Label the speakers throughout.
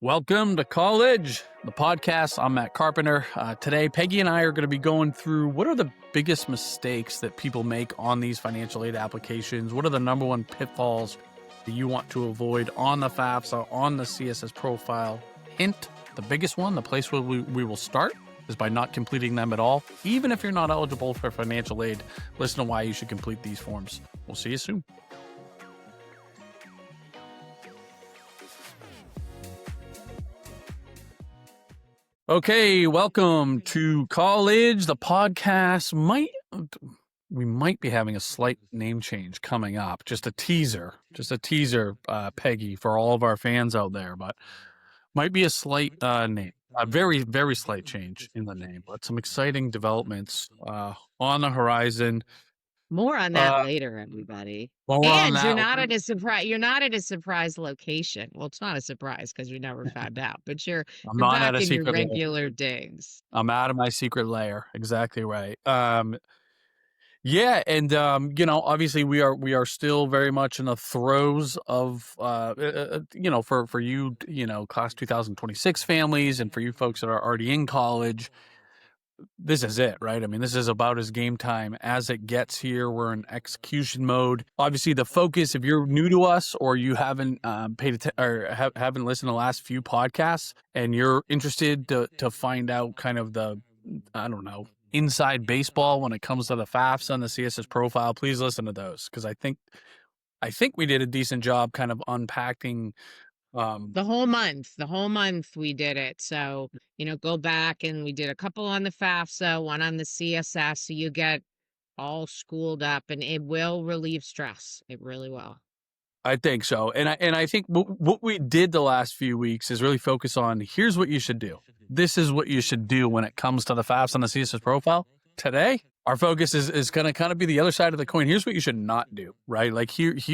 Speaker 1: Welcome to College, the podcast. I'm Matt Carpenter. Today, Peggy and I are going to be going through what are the biggest mistakes that people make on these financial aid applications. What are the number one pitfalls that you want to avoid on the FAFSA, on the CSS profile? Hint, the biggest one, the place where we will start is by not completing them at all. Even if you're not eligible for financial aid, listen to why you should complete these forms. We'll see you soon. Okay, welcome to College, the podcast. We might be having a slight name change coming up. Just a teaser, Peggy, for all of our fans out there, but might be a slight name, a very, very slight change in the name, but some exciting developments on the horizon.
Speaker 2: More on that later, everybody. And you're not at a surprise. You're not at a surprise location. Well, it's not a surprise because we never found out. But you're back in your regular digs.
Speaker 1: I'm out of my secret lair. Exactly right. Yeah, and obviously we are still very much in the throes of for you class 2026 families, and for you folks that are already in college. This is it, right? I mean, this is about as game time as it gets here. We're in execution mode. Obviously, the focus, if you're new to us or you haven't paid attention or haven't listened to the last few podcasts and you're interested to find out kind of the, inside baseball when it comes to the FAFSA and the CSS profile, please listen to those, because I think we did a decent job kind of unpacking
Speaker 2: the whole month we did it. So, go back, and we did a couple on the FAFSA, one on the CSS. So you get all schooled up, and it will relieve stress. It really will.
Speaker 1: I think so. And I think what we did the last few weeks is really focus on, here's what you should do. This is what you should do when it comes to the FAFSA and the CSS profile. Today, our focus is going to kind of be the other side of the coin. Here's what you should not do, right? Like it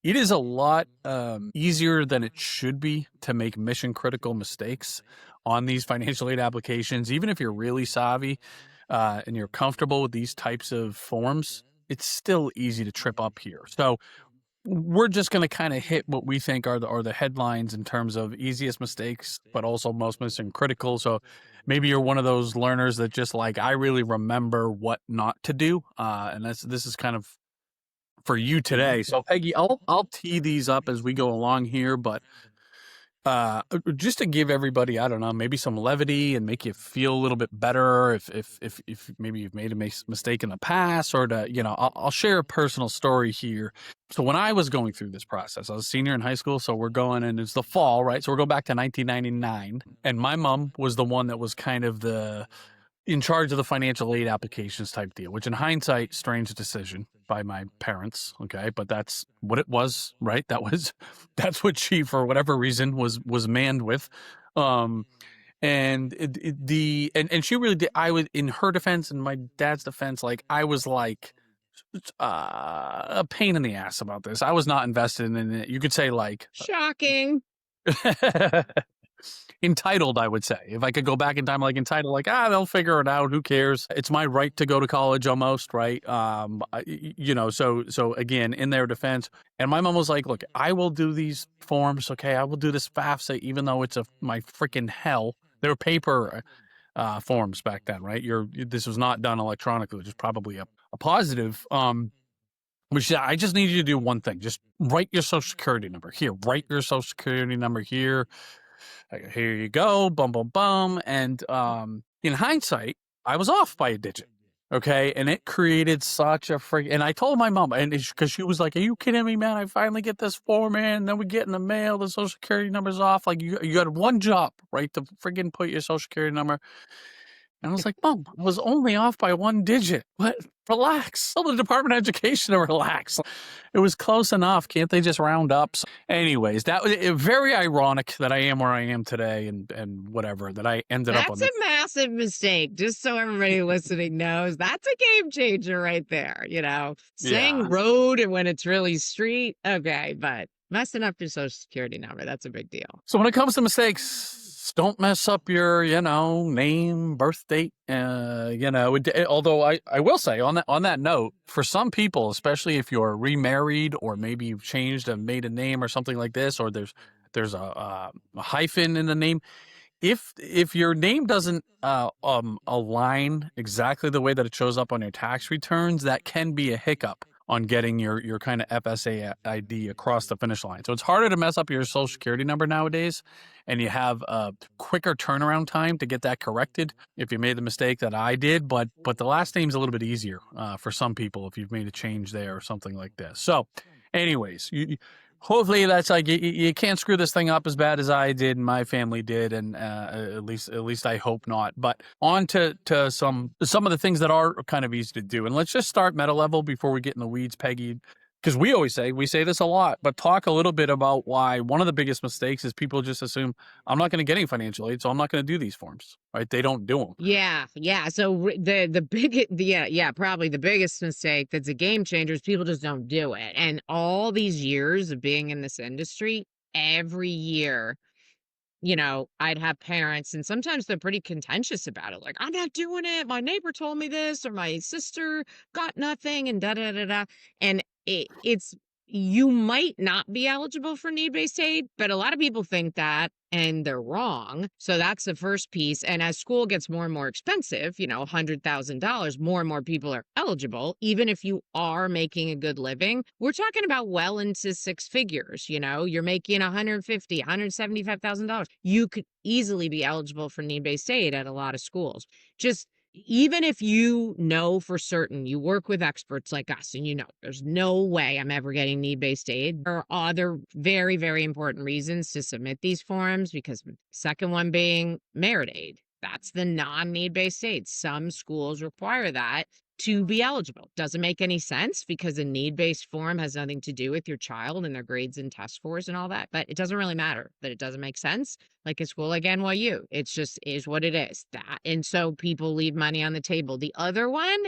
Speaker 1: is a lot easier than it should be to make mission critical mistakes on these financial aid applications. Even if you're really savvy and you're comfortable with these types of forms, it's still easy to trip up here. So we're just going to kind of hit what we think are the headlines in terms of easiest mistakes, but also most mission critical. So maybe you're one of those learners that just like, I really remember what not to do. And this is kind of for you today. So Peggy, I'll tee these up as we go along here, but just to give everybody, I don't know, maybe some levity and make you feel a little bit better if maybe you've made a mistake in the past, or I'll share a personal story here. So when I was going through this process, I was a senior in high school, so we're going, and it's the fall, right? So we're going back to 1999, and my mom was the one that was kind of in charge of the financial aid applications type deal, which in hindsight, strange decision by my parents. Okay. But that's what it was, right? That's what she, for whatever reason, was manned with. And she really did. I was, in her defense and my dad's defense, like I was like a pain in the ass about this. I was not invested in it. You could say like
Speaker 2: shocking.
Speaker 1: Entitled, I would say. If I could go back in time, like entitled, like, they'll figure it out. Who cares? It's my right to go to college almost, right? So again, in their defense. And my mom was like, look, I will do these forms. Okay. I will do this FAFSA, even though it's my freaking hell. They were paper forms back then, right? This was not done electronically, which is probably a positive. Which I just need you to do one thing. Just write your social security number here. Write your social security number here. Here you go, bum, bum, bum. And in hindsight, I was off by a digit, okay? And it created such a and I told my mom, and because she was like, are you kidding me, man? I finally get this form in, and then we get in the mail, the social security number's off. Like, you got one job, right, to friggin' put your social security number. And I was like, Mom, I was only off by one digit. What? Relax. Tell the Department of Education to relax. It was close enough. Can't they just round up? So anyways, that was very ironic that I am where I am today, and whatever, that I ended up on.
Speaker 2: That's a massive mistake. Just so everybody listening knows, that's a game changer right there. Saying road and when it's really street. Okay. But messing up your social security number, that's a big deal.
Speaker 1: So when it comes to mistakes, don't mess up your, name, birth date. Although I will say on that note, for some people, especially if you're remarried or maybe you've changed and made a name or something like this, or there's there's a hyphen in the name. If your name doesn't align exactly the way that it shows up on your tax returns, that can be a hiccup on getting your kind of FSA ID across the finish line. So it's harder to mess up your social security number nowadays, and you have a quicker turnaround time to get that corrected if you made the mistake that I did. But the last name's a little bit easier for some people if you've made a change there or something like this. So, anyways, hopefully that's like you can't screw this thing up as bad as I did and my family did, and at least I hope not. But on to some of the things that are kind of easy to do, and let's just start meta level before we get in the weeds, Peggy, because we say this a lot, but talk a little bit about why one of the biggest mistakes is people just assume I'm not going to get any financial aid, so I'm not going to do these forms, right? They don't do them.
Speaker 2: Yeah. So probably the biggest mistake that's a game changer is people just don't do it. And all these years of being in this industry, every year, I'd have parents, and sometimes they're pretty contentious about it. Like, I'm not doing it. My neighbor told me this, or my sister got nothing, and da da da da. And it's you might not be eligible for need-based aid, but a lot of people think that, and they're wrong. So that's the first piece. And as school gets more and more expensive, $100,000, more and more people are eligible. Even if you are making a good living, we're talking about well into six figures. You're making $150,000, $175,000. You could easily be eligible for need-based aid at a lot of schools. Just even if you know for certain, you work with experts like us, and there's no way I'm ever getting need-based aid, there are other very, very important reasons to submit these forms, because second one being merit aid. That's the non-need-based aid. Some schools require that to be eligible. Doesn't make any sense, because a need-based form has nothing to do with your child and their grades and test scores and all that, but it doesn't really matter that it doesn't make sense. Like a school like NYU, it's just is what it is. And so people leave money on the table. The other one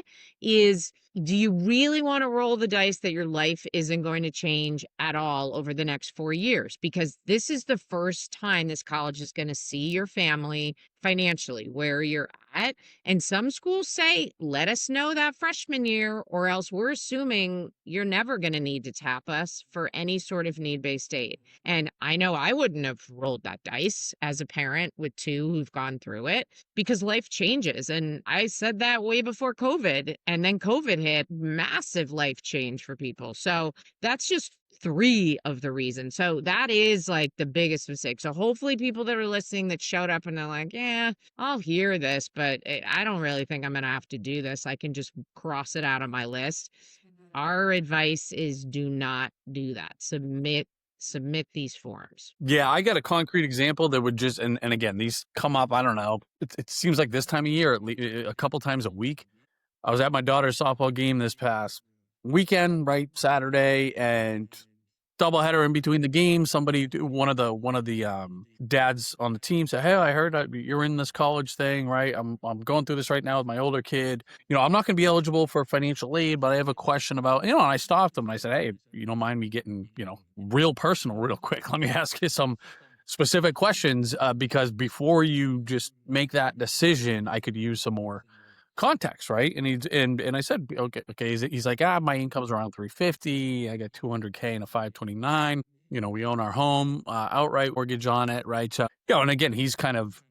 Speaker 2: is, do you really want to roll the dice that your life isn't going to change at all over the next 4 years? Because this is the first time this college is going to see your family financially, where you're at. And some schools say, let us know that freshman year, or else we're assuming you're never going to need to tap us for any sort of need-based aid. And I know I wouldn't have rolled that dice as a parent with two who've gone through it, because life changes. And I said that way before COVID, and then COVID hit, massive life change for people. So that's just 3 of the reasons. So that is like the biggest mistake. So hopefully people that are listening that showed up and they're like, yeah, I'll hear this, but I don't really think I'm going to have to do this. I can just cross it out on my list. Our advice is do not do that. Submit these forms.
Speaker 1: Yeah, I got a concrete example that would just, and again, these come up, I don't know, it seems like this time of year, a couple times a week. I was at my daughter's softball game this past weekend, right, Saturday, and doubleheader in between the games. One of the dads on the team said, "Hey, I heard you're in this college thing, right? I'm going through this right now with my older kid. I'm not going to be eligible for financial aid, but I have a question about, And I stopped him and I said, "Hey, you don't mind me getting, real personal, real quick? Let me ask you some specific questions because before you just make that decision, I could use some more context, right?" And I said, okay. He's like, my income's around 350. I got 200K and a 529. We own our home, outright mortgage on it, right? So, and again, he's kind of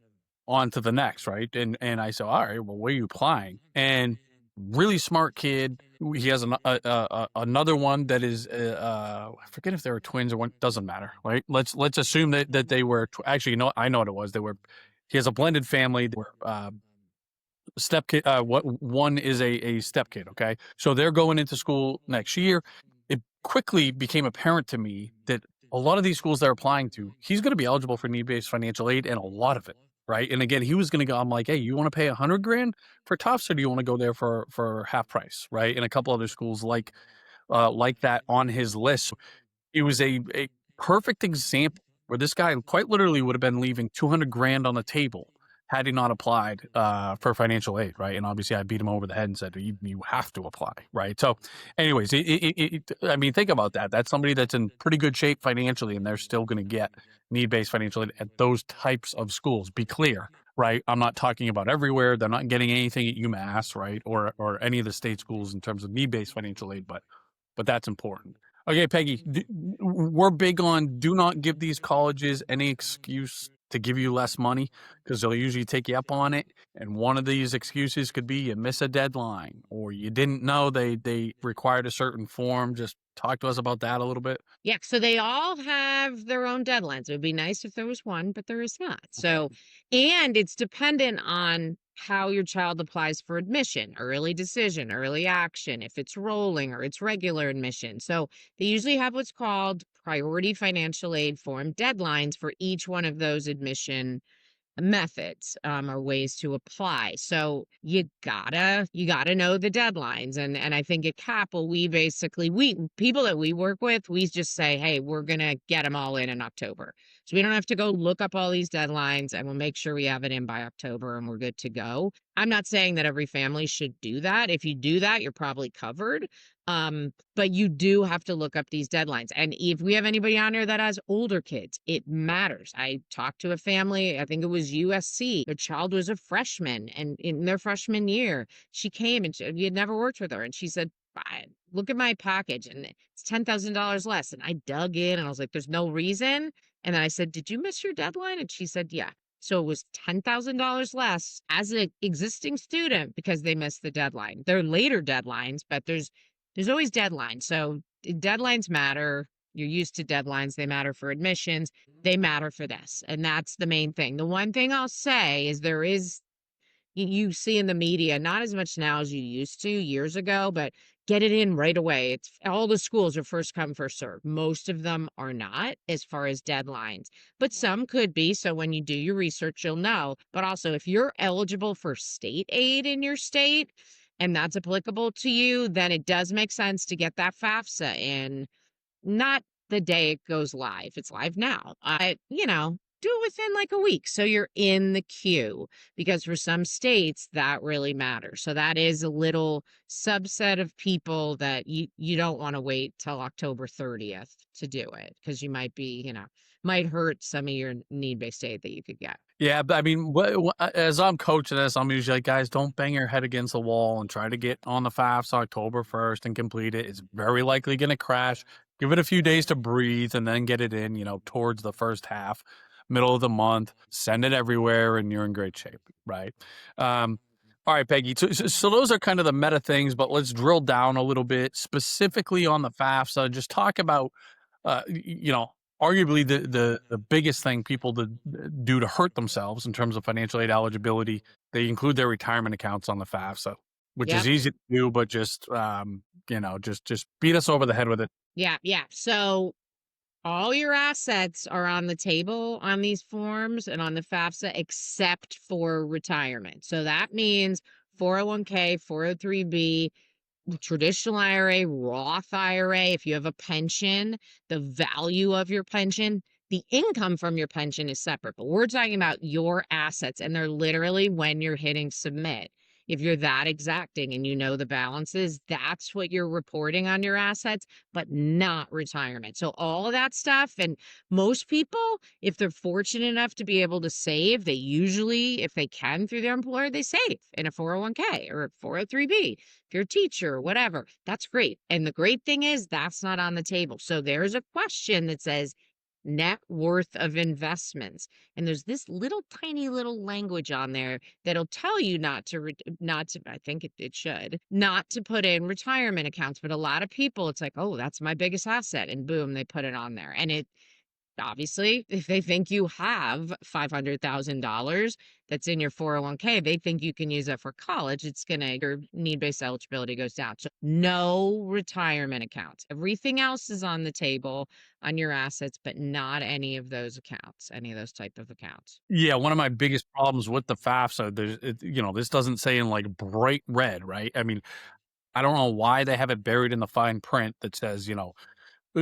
Speaker 1: on to the next, right? And I said, all right, well, where are you applying? And really smart kid. He has another one that is, I forget if they were twins or one. Doesn't matter, right? Let's assume that they were actually. I know what it was. He has a blended family. They were step kid. One is a step kid. Okay, so they're going into school next year. It quickly became apparent to me that a lot of these schools they're applying to, he's going to be eligible for need-based financial aid, and a lot of it, right? And again, he was going to go. I'm like, hey, you want to pay $100,000 for Tufts, or do you want to go there for half price, right? And a couple other schools like that on his list. It was a perfect example where this guy quite literally would have been leaving $200,000 on the table had he not applied for financial aid, right? And obviously, I beat him over the head and said, "You have to apply," right? So, anyways, I mean, think about that. That's somebody that's in pretty good shape financially, and they're still going to get need-based financial aid at those types of schools. Be clear, right? I'm not talking about everywhere. They're not getting anything at UMass, right, or any of the state schools in terms of need-based financial aid, but that's important. Okay, Peggy, we're big on do not give these colleges any excuse to give you less money because they'll usually take you up on it. And one of these excuses could be you miss a deadline or you didn't know they required a certain form. Just talk to us about that a little bit.
Speaker 2: Yeah, so they all have their own deadlines. It would be nice if there was one, but there is not. So, and it's dependent on how your child applies for admission, early decision, early action, if it's rolling or it's regular admission. So, they usually have what's called priority financial aid form deadlines for each one of those admission methods or ways to apply. So you gotta know the deadlines. And I think at Capel we people that we work with, we just say, hey, we're gonna get them all in October. So we don't have to go look up all these deadlines, and we'll make sure we have it in by October and we're good to go. I'm not saying that every family should do that. If you do that, you're probably covered. But you do have to look up these deadlines. And if we have anybody on here that has older kids, it matters. I talked to a family, I think it was USC. Their child was a freshman, and in their freshman year, she came and we had never worked with her. And she said, look at my package, and it's $10,000 less. And I dug in and I was like, there's no reason. And then I said, did you miss your deadline? And she said, yeah. So it was $10,000 less as an existing student because they missed the deadline. They're later deadlines, but there's always deadlines. So deadlines matter. You're used to deadlines. They matter for admissions. They matter for this. And that's the main thing. The one thing I'll say is you see in the media, not as much now as you used to years ago, but get it in right away. It's all the schools are first come, first serve. Most of them are not as far as deadlines, but some could be. So when you do your research, you'll know. But also, if you're eligible for state aid in your state and that's applicable to you, then it does make sense to get that FAFSA in, not the day it goes live. It's live now. Do it within like a week. So you're in the queue, because for some states that really matters. So that is a little subset of people that you don't want to wait till October 30th to do it, because you might be, might hurt some of your need-based aid that you could get.
Speaker 1: Yeah, but I mean, as I'm coaching this, I'm usually like, guys, don't bang your head against the wall and try to get on the FAFSA October 1st and complete it. It's very likely going to crash. Give it a few days to breathe and then get it in, towards the first half, middle of the month. Send it everywhere and you're in great shape, right? All right, Peggy. So those are kind of the meta things, but let's drill down a little bit specifically on the FAFSA. Just talk about, arguably the biggest thing people do to hurt themselves in terms of financial aid eligibility. They include their retirement accounts on the FAFSA, which is easy to do, but just just beat us over the head with it.
Speaker 2: Yeah. So all your assets are on the table on these forms and on the FAFSA except for retirement. So that means 401k, 403b, traditional IRA, Roth IRA. If you have a pension, the value of your pension, the income from your pension is separate, but we're talking about your assets, and they're literally when you're hitting submit. If you're that exacting and you know the balances, that's what you're reporting on your assets, but not retirement. So all of that stuff, and most people, if they're fortunate enough to be able to save, they usually, if they can through their employer, they save in a 401k or a 403b. If you're a teacher or whatever, that's great. And the great thing is that's not on the table. So there's a question that says net worth of investments. And there's this little tiny little language on there that'll tell you not to, I think it should, not to put in retirement accounts. But a lot of people, it's like, oh, that's my biggest asset. And boom, they put it on there. And it, obviously, if they think you have $500,000 that's in your 401k, they think you can use that for college, your need-based eligibility goes down. So no retirement accounts. Everything else is on the table on your assets, but not any of those accounts, any of those type of accounts.
Speaker 1: Yeah, one of my biggest problems with the FAFSA, this doesn't say in like bright red, right? I mean, I don't know why they have it buried in the fine print that says,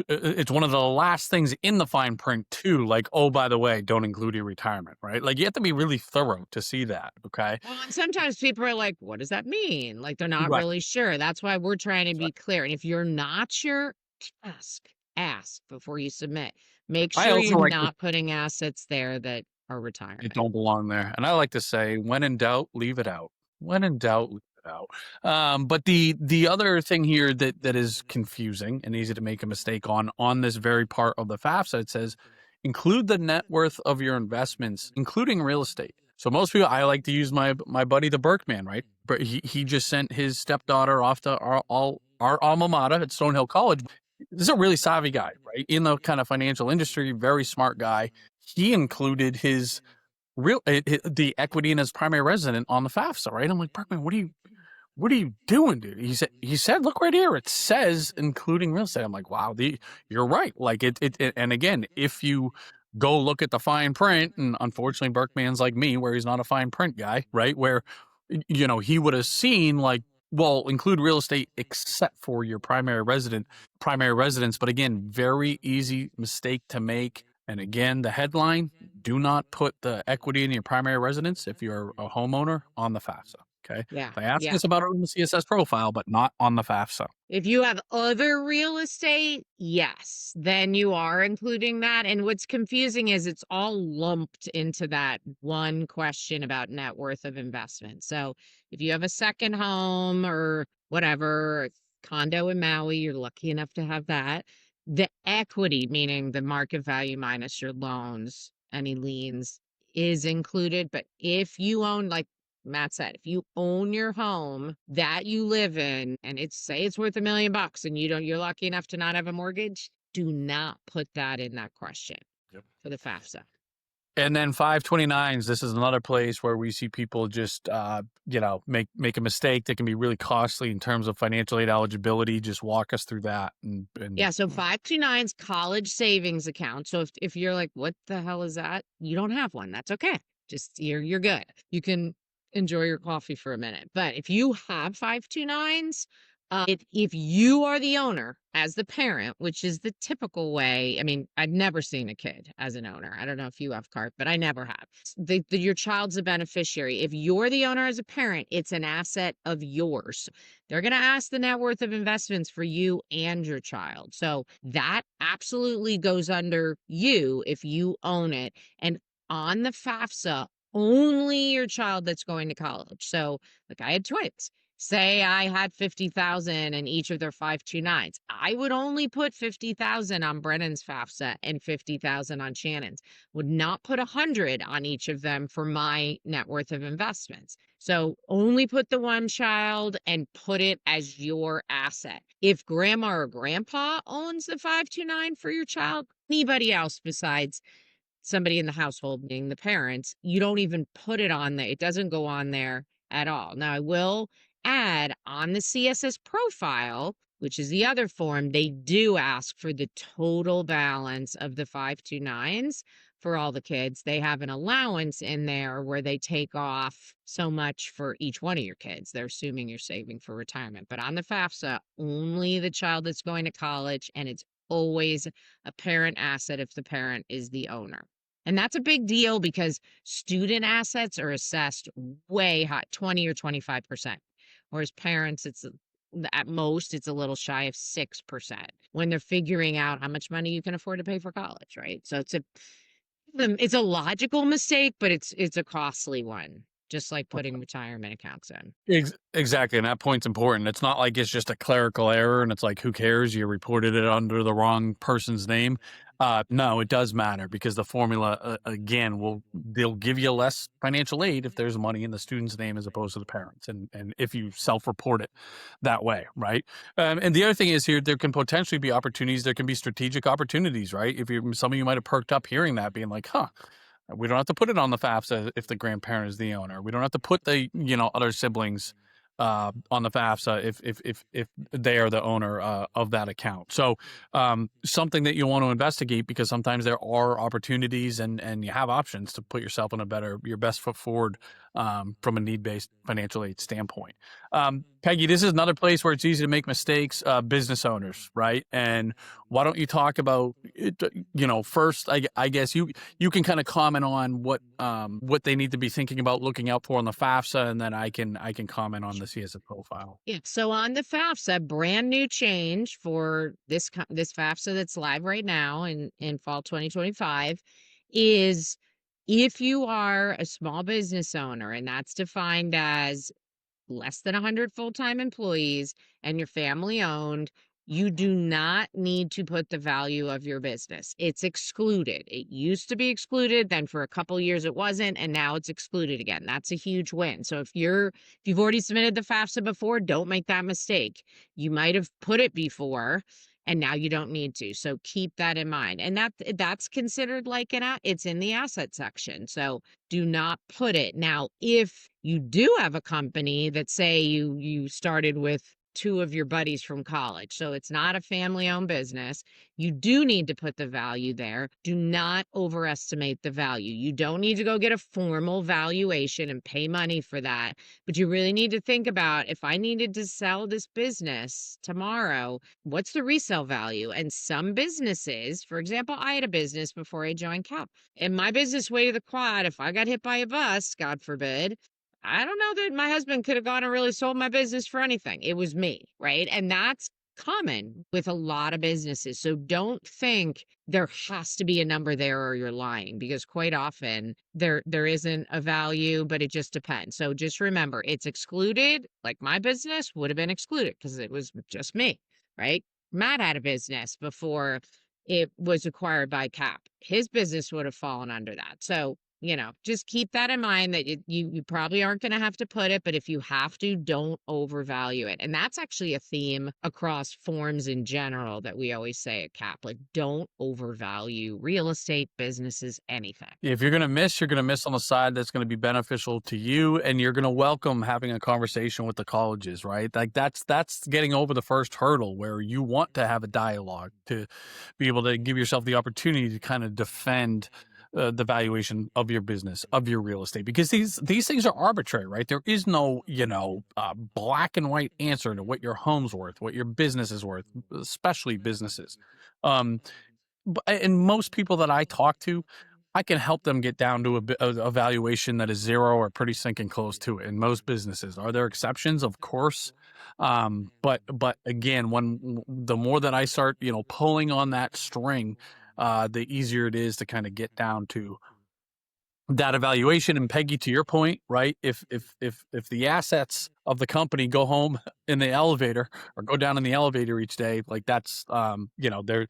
Speaker 1: it's one of the last things in the fine print too, like, oh, by the way, don't include your retirement, right? Like you have to be really thorough to see that. Okay.
Speaker 2: Well, and sometimes people are like, what does that mean? Like they're not
Speaker 1: Right.
Speaker 2: really sure. That's why we're trying to be clear. And if you're not sure, ask before you submit. Make
Speaker 1: I
Speaker 2: sure
Speaker 1: also
Speaker 2: you're
Speaker 1: like
Speaker 2: not putting assets there that are
Speaker 1: it
Speaker 2: retirement.
Speaker 1: don't belong there. And I like to say, when in doubt, leave it out. When in doubt, leave it out. But the other thing here that is confusing and easy to make a mistake on this very part of the FAFSA, it says include the net worth of your investments, including real estate. So most people, I like to use my buddy the Berkman, right? But he just sent his stepdaughter off to our alma mater at Stonehill College. This is a really savvy guy, right? In the kind of financial industry, very smart guy. He included his the equity in his primary resident on the FAFSA, right? I'm like, Berkman, what are you doing, dude? He said, look right here. It says including real estate. I'm like, wow, you're right. Like it, and again, if you go look at the fine print, and unfortunately Berkman's like me, where he's not a fine print guy, right? Where, he would have seen like, well, include real estate except for your primary residence. But again, very easy mistake to make. And again, the headline, do not put the equity in your primary residence if you're a homeowner on the FAFSA. Okay.
Speaker 2: Yeah.
Speaker 1: They ask
Speaker 2: Yeah.
Speaker 1: us about it in the CSS profile, but not on the FAFSA.
Speaker 2: If you have other real estate, yes, then you are including that. And what's confusing is it's all lumped into that one question about net worth of investment. So if you have a second home or whatever, condo in Maui, you're lucky enough to have that. The equity, meaning the market value minus your loans, any liens, is included. But if you own, like Matt said, if you own your home that you live in and it's worth $1 million and you're lucky enough to not have a mortgage, do not put that in that question for the FAFSA.
Speaker 1: And then 529s, this is another place where we see people just, make a mistake that can be really costly in terms of financial aid eligibility. Just walk us through that.
Speaker 2: Yeah, so 529's college savings account. So if you're like, what the hell is that? You don't have one. That's okay. Just you're good. You can enjoy your coffee for a minute. But if you have 529s, if you are the owner as the parent, which is the typical way, I mean, I've never seen a kid as an owner. I don't know if you have, Carp, but I never have. Your child's a beneficiary. If you're the owner as a parent, it's an asset of yours. They're going to ask the net worth of investments for you and your child. So that absolutely goes under you if you own it. And on the FAFSA, only your child that's going to college. So, like, I had twins. Say I had 50,000 in each of their 529s. I would only put 50,000 on Brennan's FAFSA and 50,000 on Shannon's. Would not put 100 on each of them for my net worth of investments. So only put the one child and put it as your asset. If grandma or grandpa owns the 529 for your child, anybody else besides somebody in the household, being the parents, you don't even put it on there. It doesn't go on there at all. Now, I will add on the CSS profile, which is the other form, they do ask for the total balance of the 529s for all the kids. They have an allowance in there where they take off so much for each one of your kids. They're assuming you're saving for retirement. But on the FAFSA, only the child that's going to college, and it's always a parent asset if the parent is the owner. And that's a big deal because student assets are assessed way high, 20 or 25%. Whereas parents, at most, it's a little shy of 6% when they're figuring out how much money you can afford to pay for college, right? So it's a logical mistake, but it's a costly one, just like putting retirement accounts in.
Speaker 1: Exactly. And that point's important. It's not like it's just a clerical error and it's like, who cares? You reported it under the wrong person's name. No, it does matter because the formula, again, they'll give you less financial aid if there's money in the student's name as opposed to the parents. And if you self-report it that way, right? And the other thing is here, there can potentially be opportunities. There can be strategic opportunities, right? Some of you might have perked up hearing that, being like, we don't have to put it on the FAFSA if the grandparent is the owner. We don't have to put the other siblings on the FAFSA if they are the owner of that account. So something that you want to investigate because sometimes there are opportunities and you have options to put yourself in your best foot forward from a need-based financial aid standpoint. Peggy, this is another place where it's easy to make mistakes. Business owners, right? And why don't you talk about it? First, I guess you can kind of comment on what they need to be thinking about, looking out for on the FAFSA, and then I can comment on the CSS profile.
Speaker 2: Yeah. So on the FAFSA, brand new change for this FAFSA that's live right now in fall 2025 is if you are a small business owner, and that's defined as less than 100 full-time employees and you're family owned, you do not need to put the value of your business. It's excluded. It used to be excluded, then for a couple years it wasn't, and now it's excluded again. That's a huge win. So if you've already submitted the FAFSA before, don't make that mistake. You might have put it before and now you don't need to. So keep that in mind. And that's considered like it's in the asset section. So do not put it. Now, if you do have a company that say you started with two of your buddies from college, so it's not a family-owned business, you do need to put the value there. Do not overestimate the value. You don't need to go get a formal valuation and pay money for that, but you really need to think about, if I needed to sell this business tomorrow, what's the resale value? And some businesses, for example, I had a business before I joined CAP, and my business way to the quad, if I got hit by a bus, God forbid, I don't know that my husband could have gone and really sold my business for anything. It was me, right? And that's common with a lot of businesses. So don't think there has to be a number there or you're lying, because quite often there isn't a value, but it just depends. So just remember, it's excluded. Like my business would have been excluded because it was just me, right? Matt had a business before it was acquired by CAP. His business would have fallen under that. So just keep that in mind, that you probably aren't going to have to put it, but if you have to, don't overvalue it. And that's actually a theme across forms in general that we always say at CAP, like, don't overvalue real estate, businesses, anything.
Speaker 1: If you're going to miss, you're going to miss on the side that's going to be beneficial to you, and you're going to welcome having a conversation with the colleges, right? Like that's getting over the first hurdle, where you want to have a dialogue to be able to give yourself the opportunity to kind of defend the valuation of your business, of your real estate, because these things are arbitrary, right? There is no black and white answer to what your home's worth, what your business is worth, especially businesses. And most people that I talk to, I can help them get down to a valuation that is zero or pretty sinking close to it. In most businesses, are there exceptions? Of course, but again, when the more that I start, pulling on that string, the easier it is to kind of get down to that evaluation. And Peggy, to your point, right? If the assets of the company go home in the elevator or go down in the elevator each day, like that's there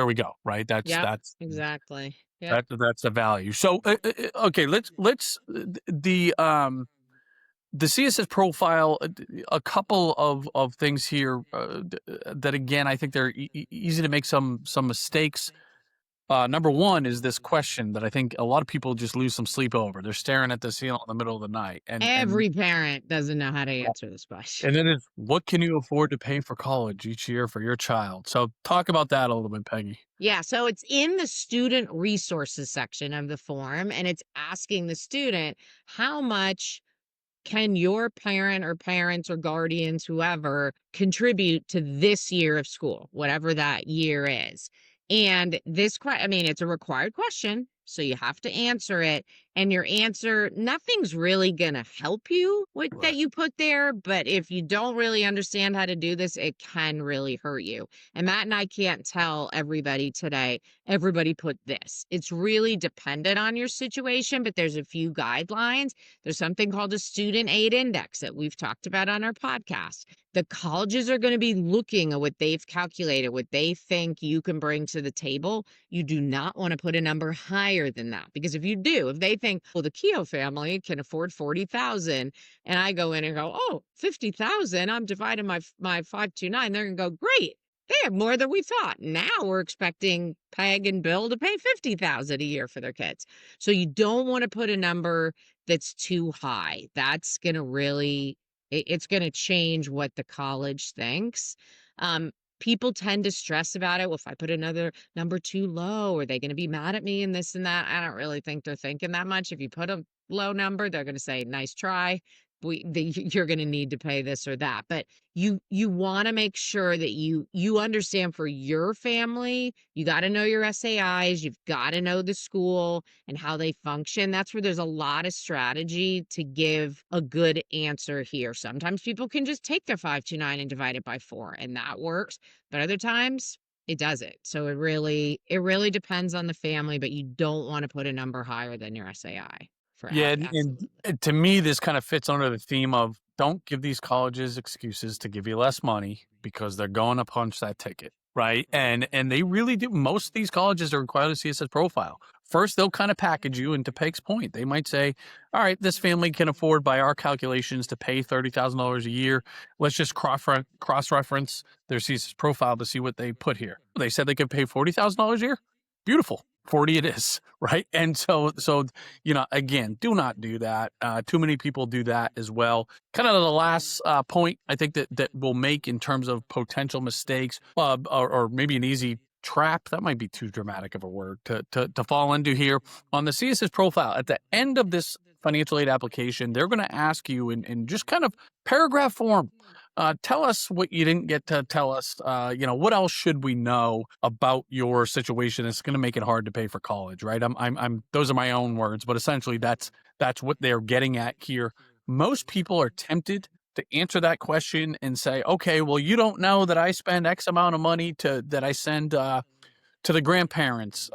Speaker 1: we go, right?
Speaker 2: Yep, exactly. Yep.
Speaker 1: That's a value. So okay, let's the CSS profile, a couple of things here that again I think they're easy to make some mistakes. Number one is this question that I think a lot of people just lose some sleep over. They're staring at the ceiling in the middle of the night,
Speaker 2: Every parent doesn't know how to answer this question.
Speaker 1: and then it's, what can you afford to pay for college each year for your child? So talk about that a little bit, Peggy.
Speaker 2: Yeah, so it's in the student resources section of the form, and it's asking the student, how much can your parent or parents or guardians, whoever, contribute to this year of school, whatever that year is? And it's a required question, so you have to answer it. And your answer, nothing's really going to help you with that you put there. But if you don't really understand how to do this, it can really hurt you. And Matt and I can't tell everybody today, everybody put this. It's really dependent on your situation, but there's a few guidelines. There's something called a student aid index that we've talked about on our podcast. The colleges are going to be looking at what they've calculated, what they think you can bring to the table. You do not want to put a number higher than that, because if they think, well, the Keough family can afford 40,000, and I go in and go, oh, 50,000, I'm dividing my 529, they're going to go, great. They have more than we thought. Now we're expecting Peg and Bill to pay 50,000 a year for their kids. So you don't want to put a number that's too high. That's going to it's going to change what the college thinks. People tend to stress about it. Well, if I put another number too low, are they going to be mad at me and this and that? I don't really think they're thinking that much. If you put a low number, they're going to say, nice try. You're going to need to pay this or that. But you want to make sure that you understand, for your family, you got to know your SAIs, you've got to know the school and how they function. That's where there's a lot of strategy to give a good answer here. Sometimes people can just take their 529 and divide it by 4, and that works. But other times it doesn't. So it really depends on the family, but you don't want to put a number higher than your SAI. for
Speaker 1: Yeah,
Speaker 2: absolutely.
Speaker 1: and to me, this kind of fits under the theme of don't give these colleges excuses to give you less money because they're going to punch that ticket, right? And they really do. Most of these colleges are required a CSS profile. First, they'll kind of package you, and to Peg's point, they might say, all right, this family can afford by our calculations to pay $30,000 a year. Let's just cross-reference their CSS profile to see what they put here. They said they could pay $40,000 a year. Beautiful. 40 it is, right? And so again, do not do that. Too many people do that as well. Kind of the last point I think that we'll make in terms of potential mistakes, or maybe an easy trap. That might be too dramatic of a word to fall into here. On the CSS profile, at the end of this financial aid application, they're going to ask you in just kind of paragraph form, tell us what you didn't get to tell us. What else should we know about your situation? It's going to make it hard to pay for college, right? Those are my own words, but essentially that's what they're getting at here. Most people are tempted to answer that question and say, okay, well, you don't know that I spend X amount of money that I send to the grandparents.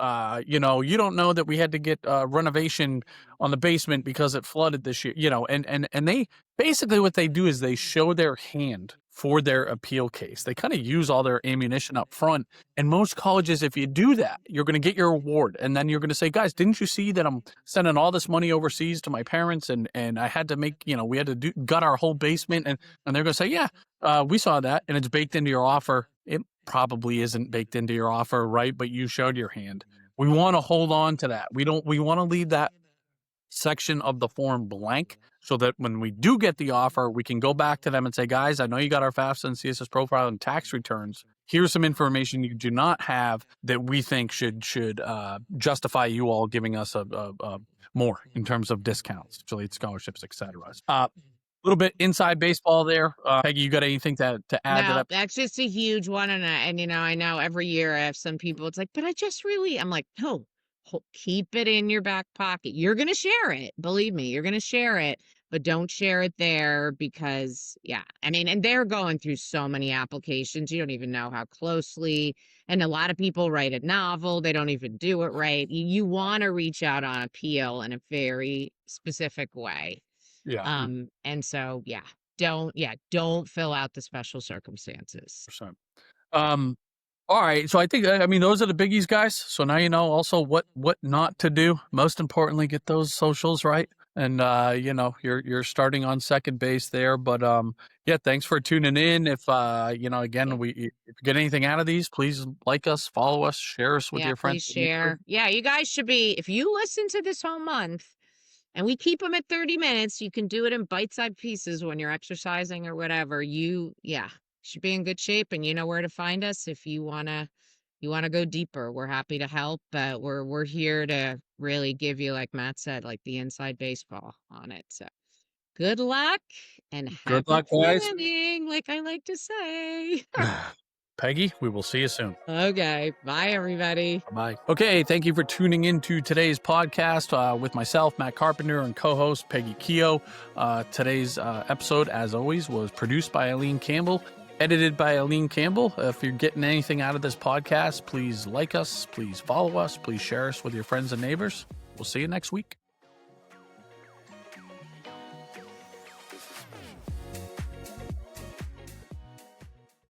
Speaker 1: You don't know that we had to get renovation on the basement because it flooded this year. And they basically what they do is they show their hand for their appeal case. They kind of use all their ammunition up front. And most colleges, if you do that, you're going to get your award. And then you're going to say, guys, didn't you see that I'm sending all this money overseas to my parents and I had to make, we had to gut our whole basement. And they're going to say, yeah, we saw that and it's baked into your offer. It probably isn't baked into your offer, right? But you showed your hand. We want to hold on to that. We want to leave that section of the form blank so that when we do get the offer, we can go back to them and say, guys, I know you got our FAFSA and CSS profile and tax returns. Here's some information you do not have that we think should justify you all giving us a more in terms of discounts, affiliate scholarships, etc. Little bit inside baseball there. Peggy, you got anything to add to
Speaker 2: No,
Speaker 1: that?
Speaker 2: that's just a huge one. And I know every year I have some people, it's like, but I'm like, no, keep it in your back pocket. You're going to share it. Believe me, you're going to share it, but don't share it there because, yeah, and they're going through so many applications. You don't even know how closely. And a lot of people write a novel. They don't even do it right. You want to reach out on appeal in a very specific way.
Speaker 1: Yeah.
Speaker 2: And so, don't fill out the special circumstances.
Speaker 1: 100%. All right. So I think, those are the biggies, guys. So now you know also what not to do. Most importantly, get those socials right. And, you're starting on second base there. But, thanks for tuning in. If, again, if you get anything out of these, please like us, follow us, share us with
Speaker 2: Yeah,
Speaker 1: your friends.
Speaker 2: please share. Yeah, you guys should be, if you listen to this whole month and we keep them at 30 minutes, you can do it in bite-sized pieces when you're exercising or whatever. You should be in good shape and you know where to find us if you want to go deeper. We're happy to help, but we're here to really give you, like Matt said, like the inside baseball on it. So good luck and
Speaker 1: Good
Speaker 2: happy
Speaker 1: luck, guys.
Speaker 2: planning, like I like to say.
Speaker 1: Peggy, we will see you soon.
Speaker 2: Okay, bye everybody.
Speaker 1: Bye. Okay, thank you for tuning into today's podcast with myself, Matt Carpenter, and co-host Peggy Keough. Today's episode, as always, was produced by Eileen Campbell, edited by Eileen Campbell. If you're getting anything out of this podcast, please like us, please follow us, please share us with your friends and neighbors. We'll see you next week.